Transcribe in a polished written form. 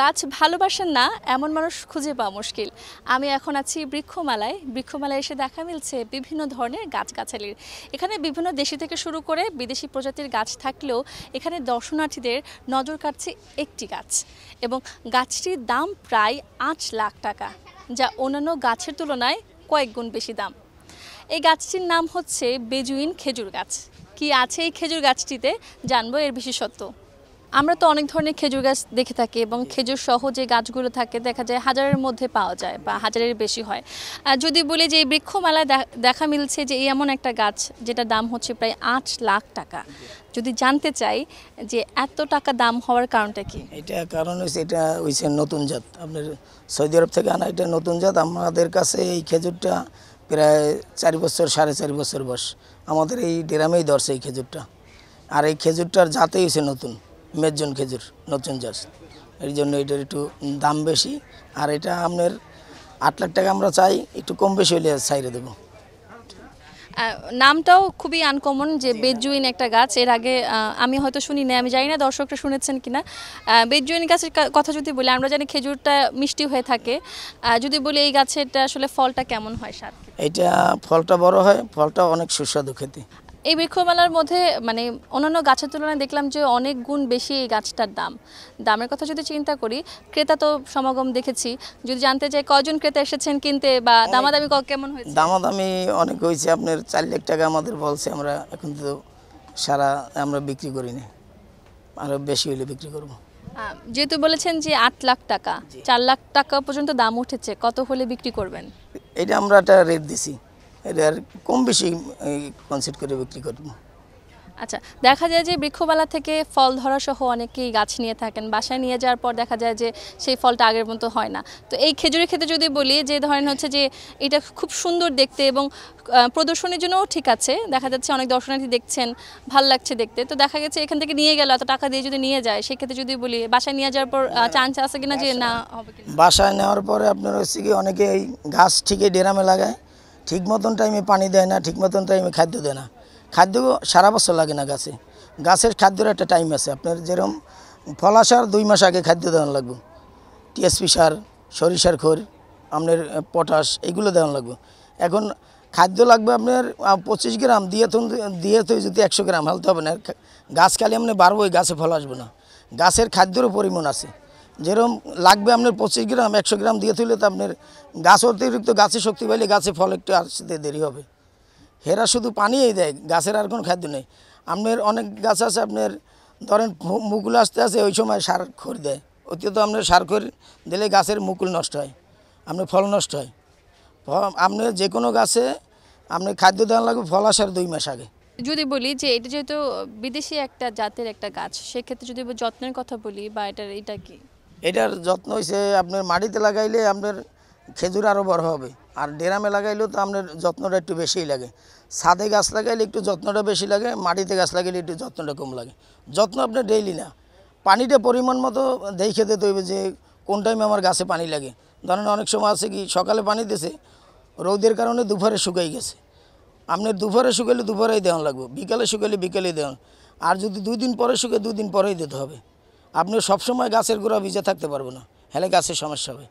গাছ ভালোবাসেন না এমন মানুষ খুঁজে পাওয়া মুশকিল। আমি এখন আছি বৃক্ষমেলায় এসে দেখা মিলছে বিভিন্ন ধরনের গাছগাছালির। এখানে বিভিন্ন দেশি থেকে শুরু করে বিদেশি প্রজাতির গাছ থাকলেও এখানে দর্শনার্থীদের নজর কাটছে একটি গাছ, এবং গাছটির দাম প্রায় 8 লাখ টাকা, যা অন্যান্য গাছের তুলনায় কয়েক গুণ বেশি দাম। এই গাছটির নাম হচ্ছে বেজুইন খেজুর গাছ। কি আছে এই খেজুর গাছটিতে, জানবো এর বিশেষত্ব। আমরা তো অনেক ধরনের খেজুর গাছ দেখে থাকি, এবং খেজুর সহ যে গাছগুলো থাকে দেখা যায় হাজারের মধ্যে পাওয়া যায় বা হাজারের বেশি হয়। আর যদি বলি যে এই বৃক্ষমেলায় দেখা মিলছে যে এই এমন একটা গাছ যেটার দাম হচ্ছে প্রায় 8 লাখ টাকা। যদি জানতে চাই যে এত টাকা দাম হওয়ার কারণটা কি? এটা কারণ হচ্ছে এটা হয়েছে নতুন জাত, আপনার সৌদি আরব থেকে আনা এটা নতুন জাত। আমাদের কাছে এই খেজুরটা প্রায় 4 বছর 4.5 বছর বয়স, আমাদের এই ড্রামেই ধরছে এই খেজুরটা। আর এই খেজুরটার জাতেই হয়েছে নতুন মেজজন খেজুর, নতুন জাত। এর জন্য এটার একটু দাম বেশি। আর এটা আপনার 8 লাখ টাকা আমরা চাই, একটু কম বেশি হলে ছাইড়ে দেবো। নামটাও খুবই আনকমন, যে বেজুইন একটা গাছ। এর আগে আমি হয়তো শুনি না, আমি জানি না দর্শকরা শুনেছেন কিনা। বেজুইন গাছের কথা যদি বলি, আমরা জানি খেজুরটা মিষ্টি হয়ে থাকে। যদি বলি এই গাছেরটা আসলে ফলটা কেমন হয়, স্বাদ? এটা ফলটা বড় হয়, ফলটা অনেক সুস্বাদু খেতে। এই বৃক্ষমেলার মধ্যে মানে অন্যান্য গাছের তুলনায় দেখলাম যে অনেক গুণ বেশি এই গাছটার দামের কথা যদি চিন্তা করি, ক্রেতা তো সমাগম দেখেছি। যদি জানতে চাই কয়জন ক্রেতা এসেছেন কিনতে, বা দামাদামি কেমন হয়েছে? দামাদামি অনেক হয়েছে, আপনার 4 লাখ টাকা আমাদের বলছে। আমরা এখন তো আমরা বিক্রি করিনি, আরও বেশি হলে বিক্রি করব। যেহেতু বলেছেন যে 8 লাখ টাকা, 4 লাখ টাকা পর্যন্ত দাম উঠেছে, কত হলে বিক্রি করবেন? এটা আমরা একটা রেট দিছি, এটা আর কম বেশি কনসিডার করে বিক্রি করব। আচ্ছা, দেখা যায় যে বৃক্ষমেলা থেকে ফল ধরা সহ অনেকেই গাছ নিয়ে থাকেন, বাসায় নিয়ে যাওয়ার পর দেখা যায় যে সেই ফলটা আগের মতো হয় না। তো এই খেজুরের ক্ষেত্রে যদি বলি, যে ধরেন হচ্ছে যে এটা খুব সুন্দর দেখতে এবং প্রদর্শনীর জন্যও ঠিক আছে, দেখা যাচ্ছে অনেক দর্শনার্থী দেখছেন, ভাল লাগছে দেখতে। তো দেখা গেছে এখান থেকে নিয়ে গেল, এত টাকা দিয়ে যদি নিয়ে যায়, সেক্ষেত্রে যদি বলি বাসায় নিয়ে যাওয়ার পর চান্স আছে কিনা যে না হবে কিনা? বাসায় নেওয়ার পরে আপনার হচ্ছে কি, অনেকে এই গাছ ঠিকই ড্রামে লাগায়, ঠিক মতন টাইমে পানি দেয় না, ঠিক মতন টাইমে খাদ্য দেয় না। খাদ্য সারা বছর লাগে না গাছের খাদ্যের একটা টাইম আছে। আপনার যেরকম ফল আসার 2 মাস আগে খাদ্য দেওয়ান লাগবে। টিএসপি সার, সরিষার খোল, আপনার পটাশ, এগুলো দেওয়ান লাগবে। এখন খাদ্য লাগবে আপনার 25 গ্রাম দিয়ে তো যদি 100 গ্রাম হালতে হবে না। গাছ খালি আপনি বাড়বই, গাছে ফল আসবে না। গাছের খাদ্যেরও পরিমাণ আছে, যেরকম লাগবে আপনার 25 গ্রাম 100 গ্রাম দিয়ে তুললে তো আপনার গাছ অতিরিক্ত গাছে শক্তি পাইলে গাছে ফল একটু আসতে দেরি হবে। হেরা শুধু পানিই দেয়, গাছের আর কোনো খাদ্য নেই। আপনার অনেক গাছ আছে, আপনার ধরেন মুকুল আসতে আসে ওই সময় সার খড় দেয়। অতিরিক্ত আপনার সার খড় দিলে গাছের মুকুল নষ্ট হয়, আপনার ফল নষ্ট হয়। আপনার যে কোনো গাছে আপনার খাদ্য দেওয়া লাগবে ফল আসার 2 মাস আগে। যদি বলি যে এটা যেহেতু বিদেশি একটা জাতের একটা গাছ, সেক্ষেত্রে যদি যত্নের কথা বলি, বা এটা কি? এটার যত্ন হয়েছে আপনার মাটিতে লাগাইলে আপনার খেজুর আরও বড় হবে, আর ড্রামে লাগাইলেও তো আপনার যত্নটা একটু বেশিই লাগে। ছাদে গাছ লাগাইলে একটু যত্নটা বেশি লাগে, মাটিতে গাছ লাগাইলে একটু যত্নটা কম লাগে। যত্ন আপনার ডেইলি না, পানিটা পরিমাণ মতো দেখে দিতে হইবে যে কোন টাইমে আমার গাছে পানি লাগে। ধরেন অনেক সময় আছে কি, সকালে পানি দিয়েছে, রোদের কারণে দুপুরে শুকাই গেছে, আপনার দুপুরে শুকাইলে দুপুরেই দেওয়া লাগবে, বিকালে শুকাইলে বিকালেই দেওয়া। আর যদি 2 দিন পরে শুকে 2 দিন পরেই দিতে হবে। আপনি সবসময় গাছের গোড়া ভিজে থাকতে পারবো না, হেলে গাছের সমস্যা হবে।